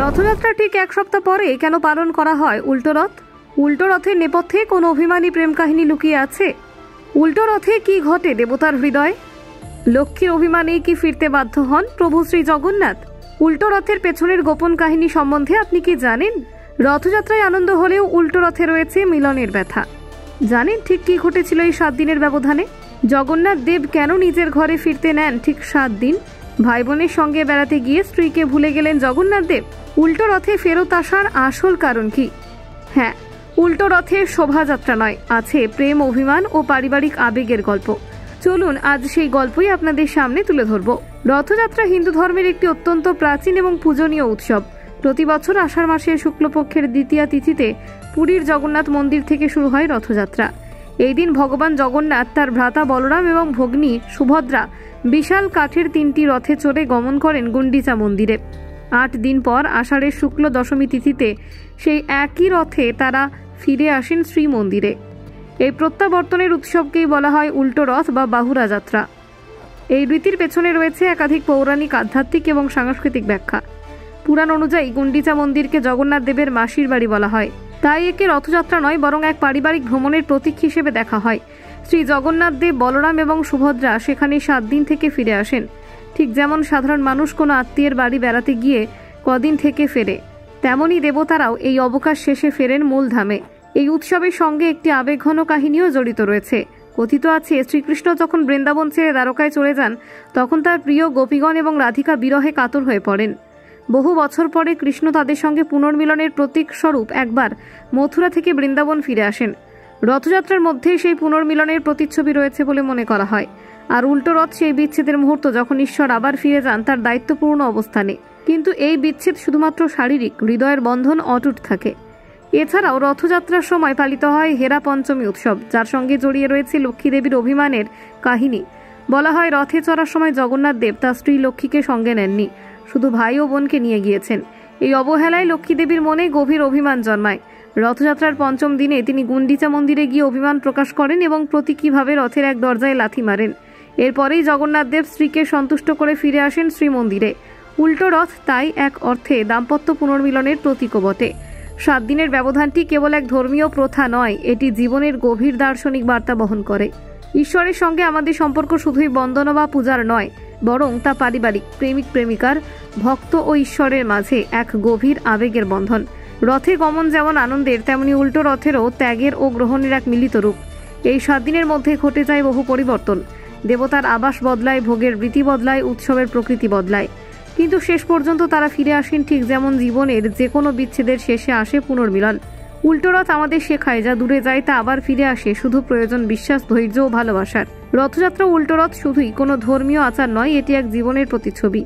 রথযাত্রা ঠিক এক সপ্তাহ পরে কেন পালন করা হয় উল্টো রথ? উল্টো রথের নেপথ্যে কোনো অভিমানী প্রেম কাহিনী লুকিয়ে আছে? উল্টো রথে কি ঘটে দেবতার হৃদয়ে? লক্ষ্মীর অভিমানেই কি ফিরতে বাধ্য হন প্রভু শ্রী জগন্নাথ? উল্টো রথের পেছনের গোপন কাহিনী সম্বন্ধে আপনি কি জানেন? রথযাত্রায় আনন্দ হলেও উল্টো রথে রয়েছে মিলনের ব্যথা। জানেন ঠিক কি ঘটেছিল এই 7 দিনের ব্যবধানে? জগন্নাথ দেব কেন নিজের ঘরে ফিরতে নেন ঠিক 7 দিন? ভাই বোনের সঙ্গে বেড়াতে গিয়ে স্ত্রীকে ভুলে গেলেন জগন্নাথ দেব। উল্টো রথে ফেরত আসার আসল কারণ কি? হ্যাঁ, উল্টো রথের শোভাযাত্রা নয়, আছে প্রেম, অভিমান ও পারিবারিক আবেগের গল্প। চলুন আজ সেই গল্পই আপনাদের সামনে তুলে ধরব। রথযাত্রা হিন্দু ধর্মের একটি অত্যন্ত প্রাচীন এবং পূজনীয় উৎসব। প্রতি বছর আষাঢ় মাসের শুক্লপক্ষের দ্বিতীয়া তিথিতে পুরীর জগন্নাথ মন্দির থেকে শুরু হয় রথযাত্রা। এই দিন ভগবান জগন্নাথ তার ভ্রাতা বলরাম এবং ভগ্নী সুভদ্রা বিশাল কাঠের 3টি রথে চড়ে গমন করেন গুন্ডিচা মন্দিরে। 8 দিন পর আষাঢ়ের শুক্ল দশমী তিথিতে সেই একই রথে তারা ফিরে আসেন শ্রীমন্দিরে। এই প্রত্যাবর্তনের উৎসবকেই বলা হয় উল্টো রথ বা বাহুড়া যাত্রা। এই রীতির পেছনে রয়েছে একাধিক পৌরাণিক, আধ্যাত্মিক এবং সাংস্কৃতিক ব্যাখ্যা। পুরাণ অনুযায়ী গুন্ডিচা মন্দিরকে জগন্নাথ দেবের মাসির বাড়ি বলা হয়, তাই একে রথযাত্রা নয় বরং এক পারিবারিক ভ্রমণের প্রতীক হিসেবে দেখা হয়। শ্রী জগন্নাথ দেব, বলরাম এবং সুভদ্রা সেখানে 7 দিন থেকে ফিরে আসেন। ঠিক যেমন সাধারণ মানুষ কোনো আত্মীয়ের বাড়ি বেড়াতে গিয়ে কদিন থেকে ফেরে, তেমনি দেবতারাও এই অবকাশ শেষে ফেরেন মূল ধামে। এই উৎসবের সঙ্গে একটি আবেগঘন কাহিনীও জড়িত রয়েছে। কথিত আছে, শ্রীকৃষ্ণ যখন বৃন্দাবন ছেড়ে দ্বারকায় চলে যান, তখন তার প্রিয় গোপীগণ এবং রাধিকা বিরহে কাতর হয়ে পড়েন। বহু বছর পরে কৃষ্ণ তাদের সঙ্গে পুনর্মিলনের প্রতীক স্বরূপ একবার মথুরা থেকে বৃন্দাবন ফিরে আসেন। রথযাত্রার মধ্যেই সেই পুনর্মিলনের প্রতিচ্ছবি রয়েছে বলে মনে করা হয়। আর উল্টো রথ সেই বিচ্ছেদের মুহূর্ত, যখন ঈশ্বর আবার ফিরে যান তার দায়িত্বপূর্ণ অবস্থানে। কিন্তু এই বিচ্ছেদ শুধুমাত্র শারীরিক, হৃদয়ের বন্ধন অটুট থাকে। এছাড়াও রথযাত্রার সময় পালিত হয় হেরা পঞ্চমী উৎসব, যার সঙ্গে জড়িয়ে রয়েছে লক্ষ্মী দেবীর অভিমানের কাহিনী। বলা হয়, রথে চড়ার সময় জগন্নাথ দেব তার স্ত্রী লক্ষ্মীকে সঙ্গে নেননি, শুধু ভাই ও বোনকে নিয়ে গিয়েছেন। এই অবহেলায় লক্ষ্মী দেবীর মনে গভীর অভিমান জন্মায়। রথযাত্রার 5ম দিনে তিনি গুন্ডিচা মন্দিরে গিয়ে অভিমান প্রকাশ করেন এবং প্রতীকীভাবে রথের এক দরজায় লাথি মারেন। এরপরেই জগন্নাথ দেব স্ত্রীকে সন্তুষ্ট করে ফিরে আসেন শ্রীমন্দিরে। উল্টো রথ তাই এক অর্থে দাম্পত্য পুনর্মিলনের প্রতীকও বটে। 7 দিনের ব্যবধানটি কেবল এক ধর্মীয় প্রথা নয়, এটি জীবনের গভীর দার্শনিক বার্তা বহন করে। ঈশ্বরের সঙ্গে আমাদের সম্পর্ক শুধুই বন্দনা বা পূজার নয়, বরং তা পারিবারিক, প্রেমিক প্রেমিকার, ভক্ত ও ঈশ্বরের মাঝে এক গভীর আবেগের বন্ধন। রথে গমন যেমন আনন্দের, তেমনি উল্টো রথেরও ত্যাগের ও গ্রহণের এক মিলিত রূপ। এই 7 দিনের মধ্যে ঘটে যায় বহু পরিবর্তন। দেবতার আবাস বদলায়, ভোগের রীতি বদলায়, উৎসবের প্রকৃতি বদলায়, কিন্তু শেষ পর্যন্ত তারা ফিরে আসেন ঠিক যেমন জীবনের যে কোনো বিচ্ছেদের শেষে আসে পুনর্মিলন। উল্টো রথ আমাদের শেখায়, যা দূরে যায় তা আবার ফিরে আসে, শুধু প্রয়োজন বিশ্বাস, ধৈর্য ও ভালোবাসার। রথযাত্রা উল্টো রথ শুধুই কোনো ধর্মীয় আচার নয়, এটি এক জীবনের প্রতিচ্ছবি।